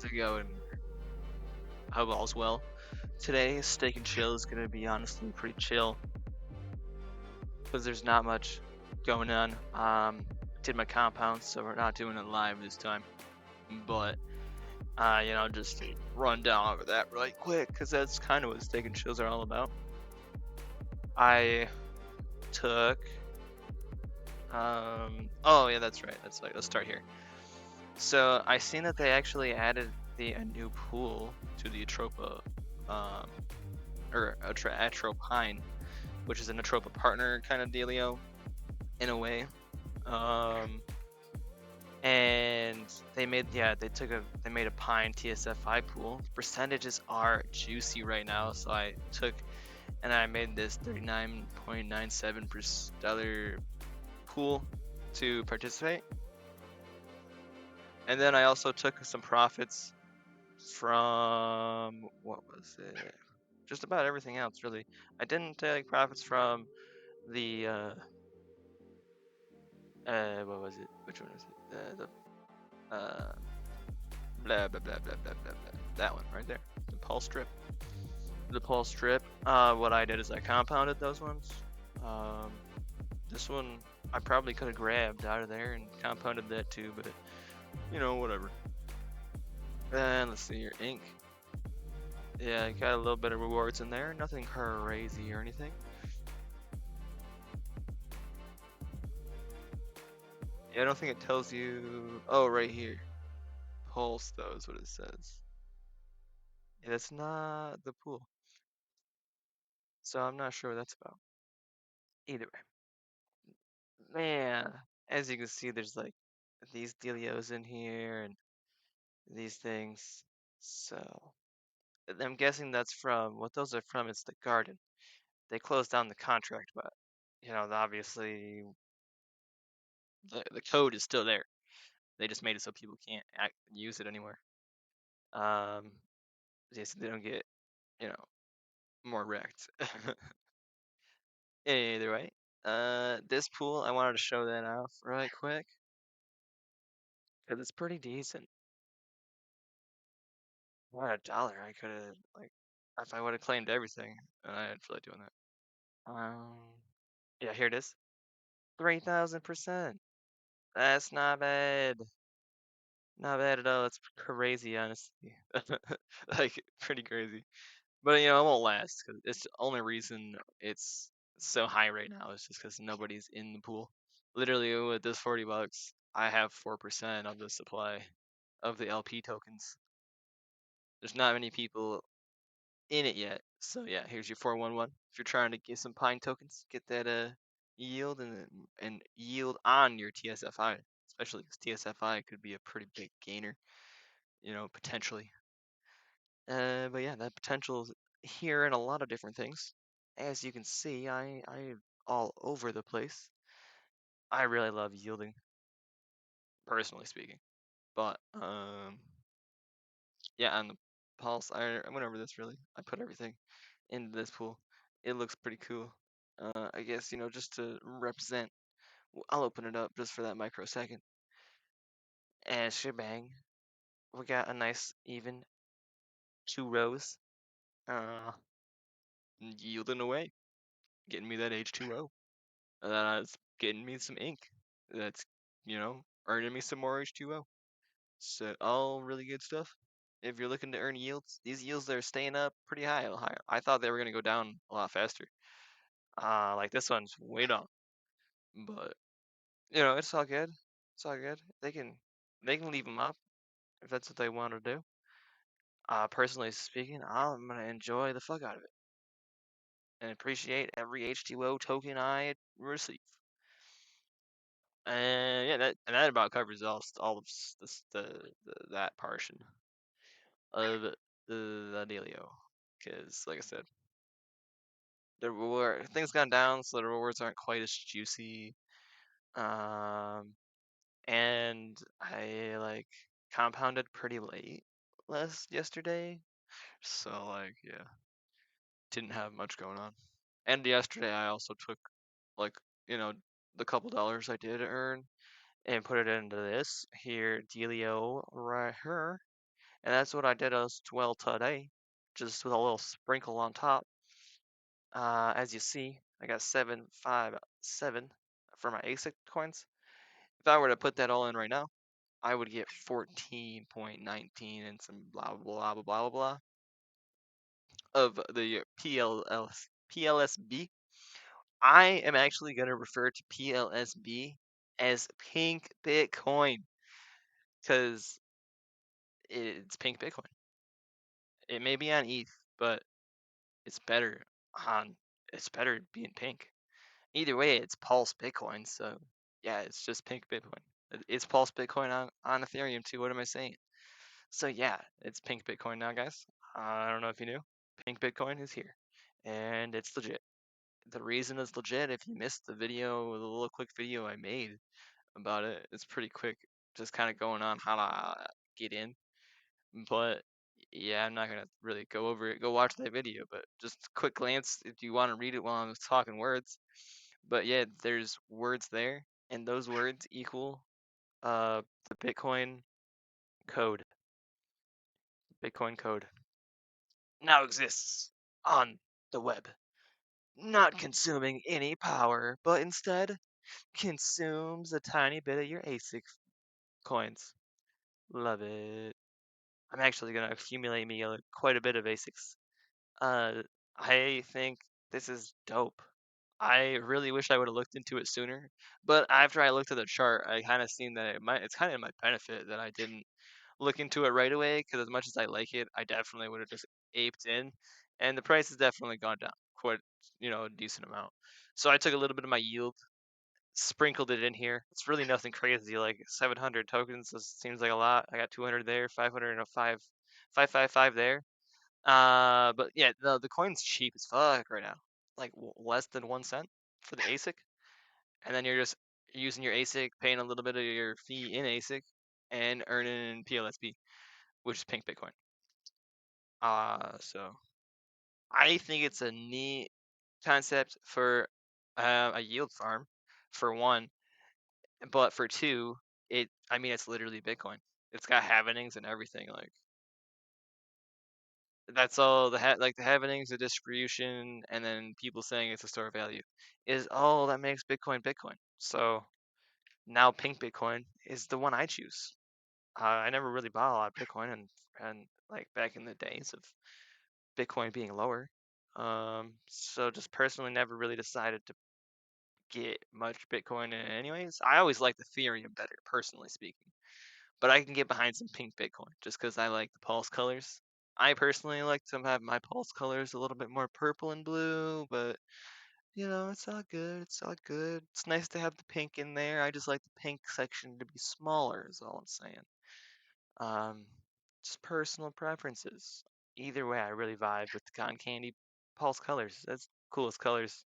How's it going? Hope all's well. Today, Steak and Chill is gonna be honestly pretty chill because there's not much going on. Did my compound, so we're not doing it live this time. But just to run down over that really quick because that's kind of what Steak and Chills are all about. I took. Oh yeah, that's right. That's like let's start here. So I seen that they actually added a new pool to the atropa, or atropine, which is an atropa partner kind of dealio in a way. And they made they made a pine TSFI pool. The percentages are juicy right now, so I took and I made this $39.97 pool to participate. And then I also took some profits from what was it? Just about everything else, really. I didn't take profits from the what was it? Which one was it? Blah blah blah blah blah blah blah. That one right there. The pulse strip. The pulse strip. What I did is I compounded those ones. This one I probably could have grabbed out of there and compounded that too, but whatever. And let's see your ink. Yeah, got a little bit of rewards in there. Nothing crazy or anything. Yeah, I don't think it tells you. Oh, right here. Pulse, though, is what it says. Yeah, that's not the pool. So I'm not sure what that's about. Either way. Man, as you can see, there's like these dealios in here and these things. So I'm guessing that's from what those are from is the garden. They closed down the contract, but obviously the code is still there. They just made it so people can't use it anymore. Yeah, so they don't get you know more wrecked. Either way, this pool I wanted to show that off really quick because it's pretty decent. What $1 I could have like if I would have claimed everything, and I didn't feel like doing that. Yeah, here it is, 3,000%. That's not bad. Not bad at all. That's crazy, honestly. Like pretty crazy. But it won't last because it's the only reason it's so high right now is just because nobody's in the pool. Literally, with this $40, I have 4% of the supply of the LP tokens. There's not many people in it yet. So yeah, here's your 411. If you're trying to get some Pine tokens, get that yield and yield on your TSFI, especially because TSFI could be a pretty big gainer, potentially. But yeah, that potential is here in a lot of different things. As you can see, I all over the place. I really love yielding, personally speaking. But yeah, on the pulse, I went over this really. I put everything into this pool. It looks pretty cool. I guess just to represent. I'll open it up just for that microsecond. And shebang, we got a nice even 2 rows. Yielding away, getting me that H2O. That's getting me some ink. That's earning me some more H2O. So all really good stuff. If you're looking to earn yields, these yields are staying up pretty high. I thought they were gonna go down a lot faster. Like this one's way down, but it's all good. It's all good. They can leave them up if that's what they want to do. Personally speaking, I'm gonna enjoy the fuck out of it and appreciate every H2O token I receive. And yeah, that about covers all of that portion of the dealio. Because like I said, the reward things gone down, so the rewards aren't quite as juicy. And I like compounded pretty late last yesterday, so like yeah, didn't have much going on. And yesterday I also took like the couple dollars I did earn and put it into this here dealio right here. and that's what I did as well today, just with a little sprinkle on top. As you see, I got 757 for my ASIC coins. If I were to put that all in right now, I would get 14.19 and some blah blah blah blah blah blah of the PLSB. I am actually going to refer to PLSB as Pink Bitcoin because it's Pink Bitcoin. It may be on ETH, but it's better on it's better being pink. Either way, it's Pulse Bitcoin, so yeah, it's just Pink Bitcoin. It's Pulse Bitcoin on Ethereum too. What am I saying? So yeah, it's Pink Bitcoin now, guys. I don't know if you knew. Pink Bitcoin is here, and it's legit. The reason it's legit, if you missed the video, the little quick video I made about it, it's pretty quick, just kind of going on how to get in. But yeah, I'm not gonna really go over it. Go watch that video, but just quick glance if you want to read it while I'm talking words. But yeah, there's words there, and those words equal the Bitcoin code. Bitcoin code now exists on the web, not consuming any power, but instead consumes a tiny bit of your ASIC coins. Love it. I'm actually gonna accumulate me quite a bit of ASICs. Uh, I think this is dope. I really wish I would have looked into it sooner, but after I looked at the chart, I kind of seen that it's kind of my benefit that I didn't look into it right away, because as much as I like it, I definitely would have just aped in, and the price has definitely gone down quite, a decent amount. So I took a little bit of my yield, sprinkled it in here. It's really nothing crazy, like 700 tokens. This seems like a lot. I got 200 there, 500 and a 555 there. But yeah, the coin's cheap as fuck right now, like less than 1 cent for the ASIC, and then you're just using your ASIC, paying a little bit of your fee in ASIC, and earning PLSB, which is Pink Bitcoin. So I think it's a neat concept for a yield farm, for one, but for two, it's literally Bitcoin. It's got halvenings and everything. Like that's all the halvenings, the distribution, and then people saying it's a store of value is all that makes Bitcoin Bitcoin. So now Pink Bitcoin is the one I choose. I never really bought a lot of Bitcoin, and like back in the days of Bitcoin being lower. So just personally never really decided to get much Bitcoin in anyways. I always liked Ethereum better, personally speaking. But I can get behind some Pink Bitcoin just because I like the pulse colors. I personally like to have my pulse colors a little bit more purple and blue, but it's all good. It's all good. It's nice to have the pink in there. I just like the pink section to be smaller, is all I'm saying. Um, just personal preferences. Either way, I really vibe with the cotton candy pulse colors. That's coolest colors.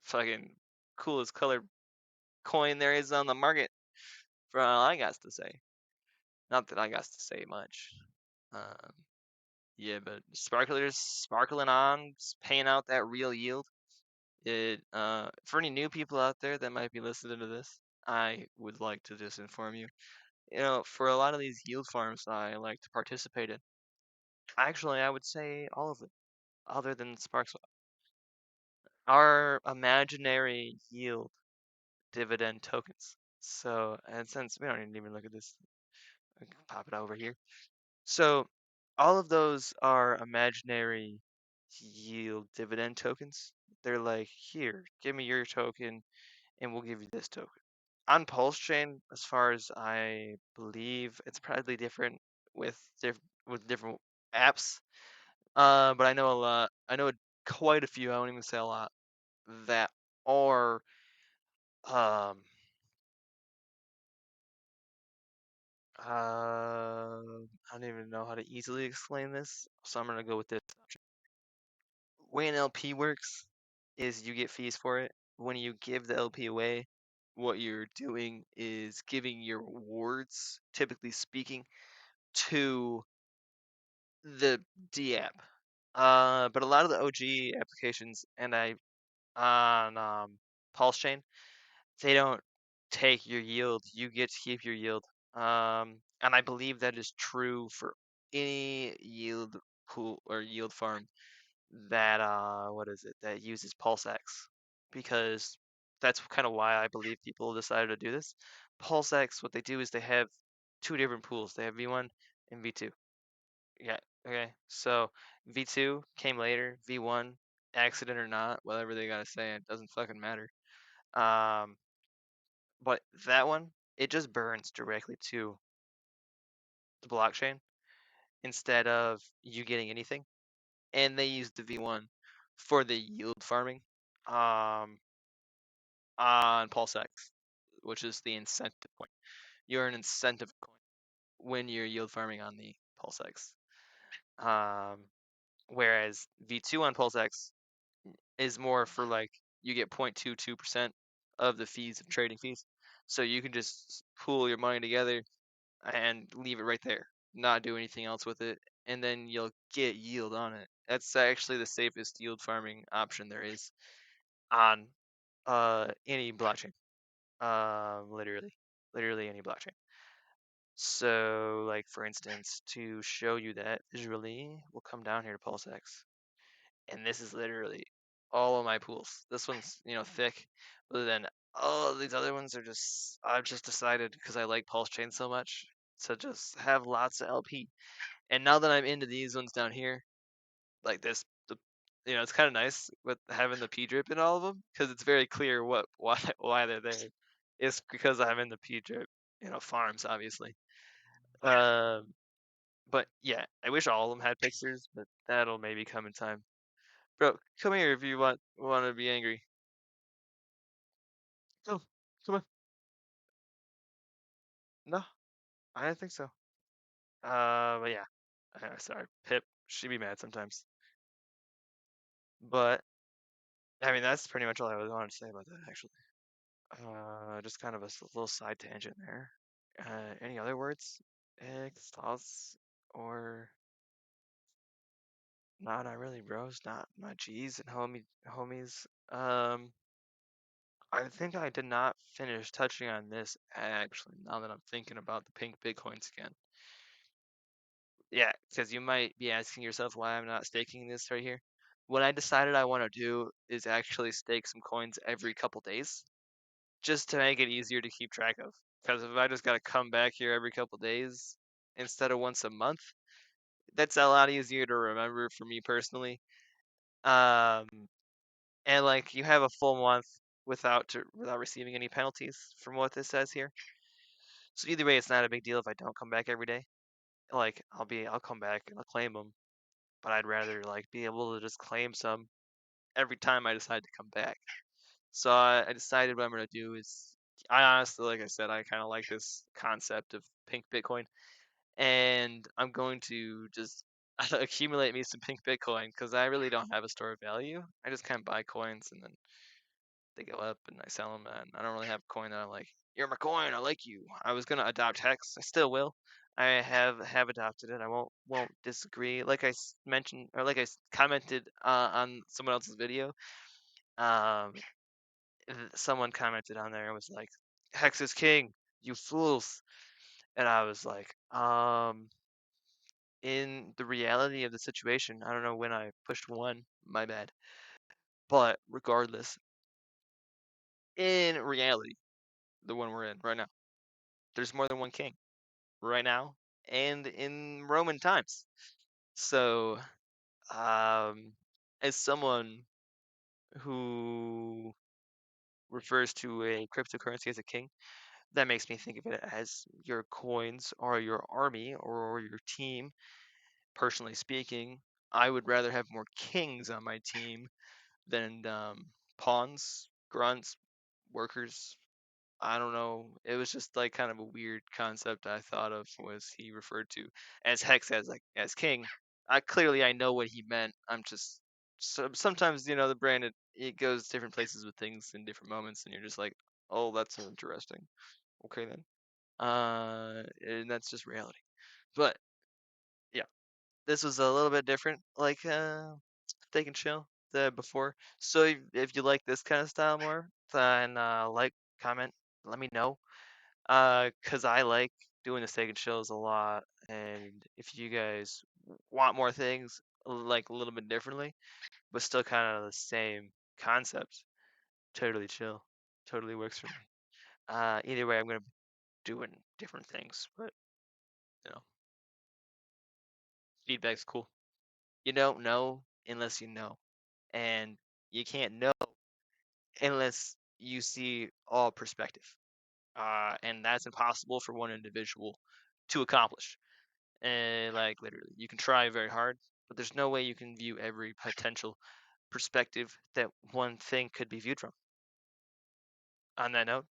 Fucking coolest color coin there is on the market, for all I got to say. Not that I got to say much. Um, yeah, but sparklers sparkling on, paying out that real yield. For any new people out there that might be listening to this, I would like to just inform you. For a lot of these yield farms I like to participate in, actually, I would say all of them, other than Sparks, are imaginary yield dividend tokens. So, and since we don't even look at this, I can pop it over here. So, all of those are imaginary yield dividend tokens. They're like, here, give me your token, and we'll give you this token. On Pulse Chain, as far as I believe, it's probably different with different apps. But I know a lot. I know quite a few. I won't even say a lot that are I don't even know how to easily explain this, so I'm gonna go with this. Way an LP works is you get fees for it. When you give the LP away, what you're doing is giving your rewards, typically speaking, to the D app. But a lot of the OG applications and on Pulse Chain, they don't take your yield. You get to keep your yield. And I believe that is true for any yield pool or yield farm that that uses PulseX, because that's kind of why I believe people decided to do this. PulseX, what they do is they have two different pools. They have V1 and V2. Yeah, okay. So V2 came later, V1, accident or not, whatever they gotta say, it doesn't fucking matter. Um, but that one, it just burns directly to the blockchain instead of you getting anything. And they use the V1 for the yield farming um, on PulseX, which is the incentive coin. You're an incentive coin when you're yield farming on the PulseX. Um, whereas V2 on PulseX is more for like you get 0.22% of the fees of trading fees. So you can just pool your money together and leave it right there, not do anything else with it, and then you'll get yield on it. That's actually the safest yield farming option there is on any blockchain. Literally any blockchain. So, like for instance, to show you that visually, we'll come down here to PulseX, and this is literally all of my pools. This one's thick, but then all these other ones are just I've just decided because I like pulsechain so much to just have lots of LP. And now that I'm into these ones down here, like this, it's kind of nice with having the P drip in all of them because it's very clear why they're there. It's because I'm in the P drip, farms obviously. Um, but yeah, I wish all of them had pictures, but that'll maybe come in time. Bro, come here if you want to be angry. Oh, come on. No, I didn't think so. But yeah, sorry, Pip. She'd be mad sometimes. But I mean, that's pretty much all I wanted to say about that, actually. Just kind of a little side tangent there. Any other words? Eggs, thoughts, or no, not really, bros. Not my G's and homies. I think I did not finish touching on this actually. Now that I'm thinking about the pink bitcoins again. Yeah, because you might be asking yourself why I'm not staking this right here. What I decided I want to do is actually stake some coins every couple days, just to make it easier to keep track of. Because if I just gotta come back here every couple days instead of once a month, that's a lot easier to remember for me personally. Um, and like you have a full month without receiving any penalties from what this says here. So either way, it's not a big deal if I don't come back every day. Like I'll come back and I'll claim them, but I'd rather like be able to just claim some every time I decide to come back. So I decided what I'm gonna do is I honestly, like I said, I kind of like this concept of pink Bitcoin, and I'm going to just accumulate me some pink Bitcoin because I really don't have a store of value. I just kind of buy coins and then they go up and I sell them, and I don't really have a coin that I'm like, you're my coin, I like you. I was gonna adopt Hex, I still will. I have adopted it. I won't disagree. Like mentioned or like I commented on someone else's video. Um, someone commented on there and was like, Hex is king, you fools. And I was like, in the reality of the situation, I don't know when I pushed one, my bad. But regardless, in reality, the one we're in right now, there's more than one king right now and in Roman times. So, as someone who refers to a cryptocurrency as a king, that makes me think of it as your coins or your army or your team. Personally speaking, I would rather have more kings on my team than pawns, grunts, workers. I don't know. It was just like kind of a weird concept I thought of was he referred to as Hex as king. I know what he meant. I'm just sometimes the brain it goes different places with things in different moments, and you're just like, oh, that's interesting. Okay then. And that's just reality. But yeah, this was a little bit different, like Steak and Chill the before. So if you like this kind of style more, then like, comment, let me know. Cause I like doing this take and chills a lot, and if you guys want more things like a little bit differently, but still kind of the same concept, totally chill, totally works for me. Either way, I'm gonna be doing different things, but you know, feedback's cool. You don't know unless you know, and you can't know unless you see all perspective. And that's impossible for one individual to accomplish. And like literally, you can try very hard, but there's no way you can view every potential perspective that one thing could be viewed from. On that note,